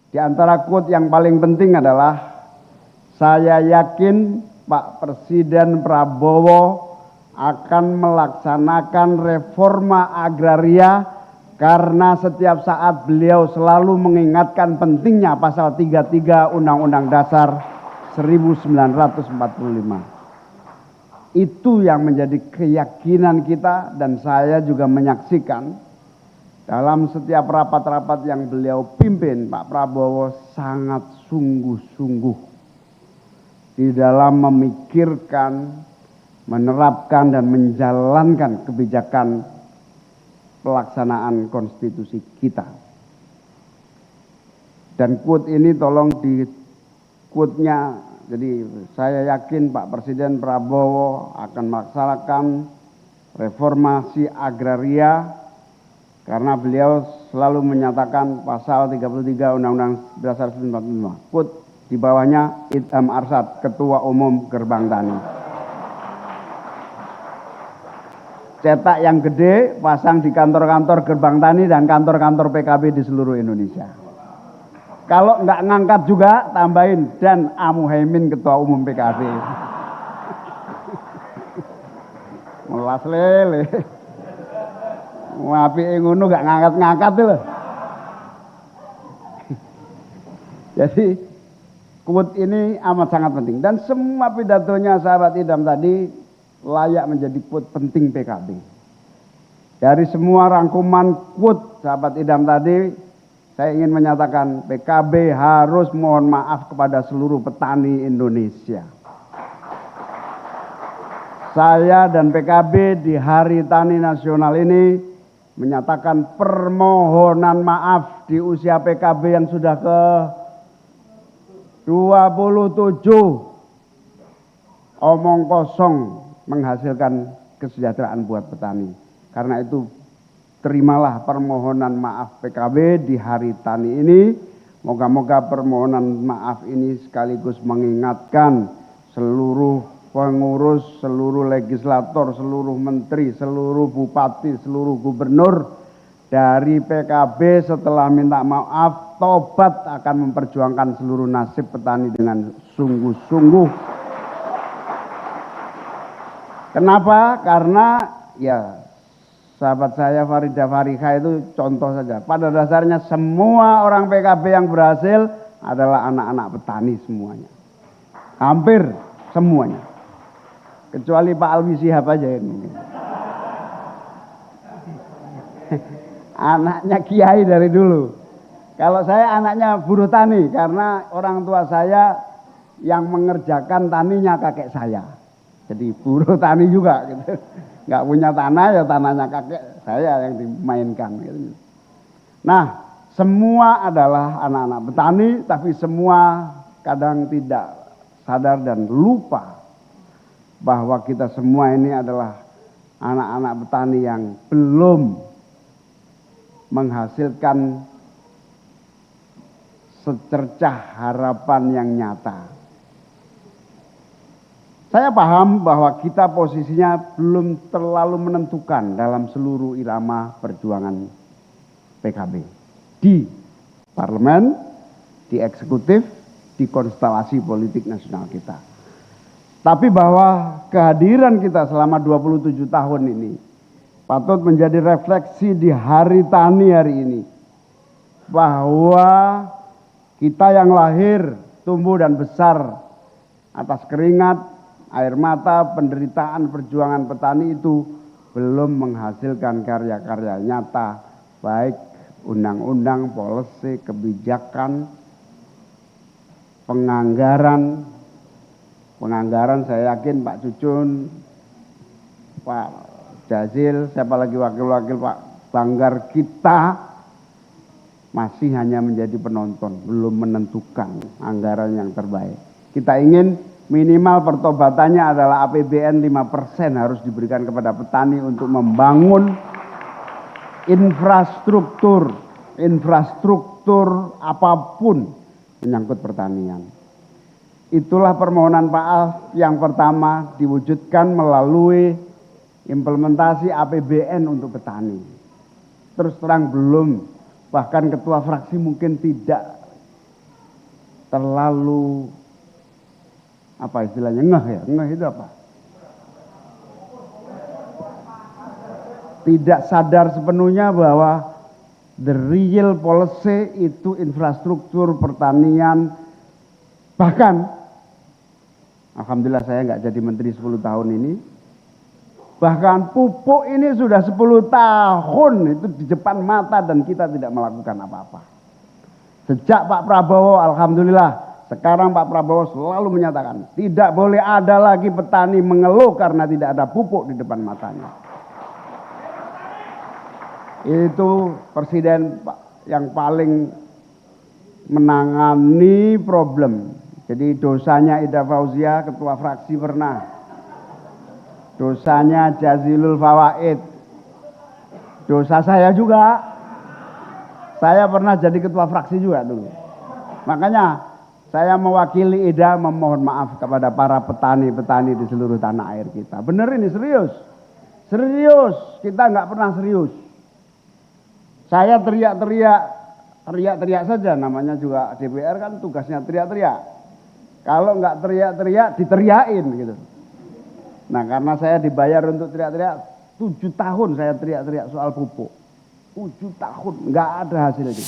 Di antara quote yang paling penting adalah, saya yakin Pak Presiden Prabowo akan melaksanakan reforma agraria karena setiap saat beliau selalu mengingatkan pentingnya pasal 33 Undang-Undang Dasar 1945. Itu yang menjadi keyakinan kita, dan saya juga menyaksikan dalam setiap rapat-rapat yang beliau pimpin, Pak Prabowo sangat sungguh-sungguh di dalam memikirkan, menerapkan dan menjalankan kebijakan pelaksanaan konstitusi kita. Dan quote ini tolong di quote-nya, jadi saya yakin Pak Presiden Prabowo akan melaksanakan reformasi agraria karena beliau selalu menyatakan pasal 33 Undang-Undang Dasar 1945. Quote di bawahnya Idham Arsad, Ketua Umum Gerbang Tani. Cetak yang gede, pasang di kantor-kantor Gerbang Tani dan kantor-kantor PKB di seluruh Indonesia. Kalau nggak ngangkat juga, tambahin dan A. Muhaimin Ketua Umum PKB. Melas lele. Wapi ngono nggak ngangkat-ngangkat loh. Jadi quote ini amat sangat penting, dan semua pidatonya sahabat Idham tadi layak menjadi quote penting PKB. Dari semua rangkuman quote sahabat Idham tadi, saya ingin menyatakan PKB harus mohon maaf kepada seluruh petani Indonesia. Saya dan PKB di Hari Tani Nasional ini menyatakan permohonan maaf di usia PKB yang sudah ke 27. Omong kosong menghasilkan kesejahteraan buat petani. Karena itu terimalah permohonan maaf PKB di Hari Tani ini. Moga-moga permohonan maaf ini sekaligus mengingatkan seluruh pengurus, seluruh legislator, seluruh menteri, seluruh bupati, seluruh gubernur dari PKB setelah minta maaf, tobat akan memperjuangkan seluruh nasib petani dengan sungguh-sungguh. Kenapa? Karena ya sahabat saya Farida Farika itu contoh saja. Pada dasarnya semua orang PKB yang berhasil adalah anak-anak petani semuanya. Hampir semuanya. Kecuali Pak Alwi Shihab aja ini. Anaknya kiai dari dulu. Kalau saya anaknya buruh tani karena orang tua saya yang mengerjakan taninya kakek saya. Jadi buruh tani juga gitu. Nggak punya tanah ya tanahnya kakek saya yang dimainkan gitu. Nah, semua adalah anak-anak petani, tapi semua kadang tidak sadar dan lupa bahwa kita semua ini adalah anak-anak petani yang belum menghasilkan secercah harapan yang nyata. Saya paham bahwa kita posisinya belum terlalu menentukan dalam seluruh irama perjuangan PKB. Di parlemen, di eksekutif, di konstelasi politik nasional kita. Tapi bahwa kehadiran kita selama 27 tahun ini patut menjadi refleksi di Hari Tani hari ini. Bahwa kita yang lahir, tumbuh dan besar atas keringat, air mata, penderitaan, perjuangan petani itu belum menghasilkan karya-karya nyata, baik undang-undang, policy, kebijakan, penganggaran saya yakin Pak Cucun, Pak Jazil, siapa lagi wakil-wakil Pak Banggar, kita masih hanya menjadi penonton, belum menentukan anggaran yang terbaik. Kita ingin minimal pertobatannya adalah APBN 5% harus diberikan kepada petani untuk membangun infrastruktur apapun menyangkut pertanian. Itulah permohonan Pak Alf yang pertama diwujudkan melalui implementasi APBN untuk petani. Terus terang belum, bahkan ketua fraksi mungkin tidak terlalu apa istilahnya ngeh ya, ngeh itu apa? Tidak sadar sepenuhnya bahwa the real policy itu infrastruktur pertanian, bahkan alhamdulillah saya nggak jadi menteri 10 tahun ini, bahkan pupuk ini sudah 10 tahun itu di depan mata dan kita tidak melakukan apa-apa. Sejak Pak Prabowo, alhamdulillah, sekarang Pak Prabowo selalu menyatakan tidak boleh ada lagi petani mengeluh karena tidak ada pupuk di depan matanya. Itu presiden yang paling menangani problem. Jadi dosanya Ida Fauzia, ketua fraksi pernah. Dosanya Jazilul Fawaid. Dosa saya juga. Saya pernah jadi ketua fraksi juga dulu. Makanya saya mewakili Ida memohon maaf kepada para petani-petani di seluruh tanah air kita. Bener ini, serius. Serius, kita nggak pernah serius. Saya teriak-teriak saja, namanya juga DPR kan tugasnya teriak-teriak. Kalau nggak teriak-teriak, diteriakin gitu. Nah karena saya dibayar untuk teriak-teriak, 7 tahun saya teriak-teriak soal pupuk. 7 tahun, nggak ada hasilnya.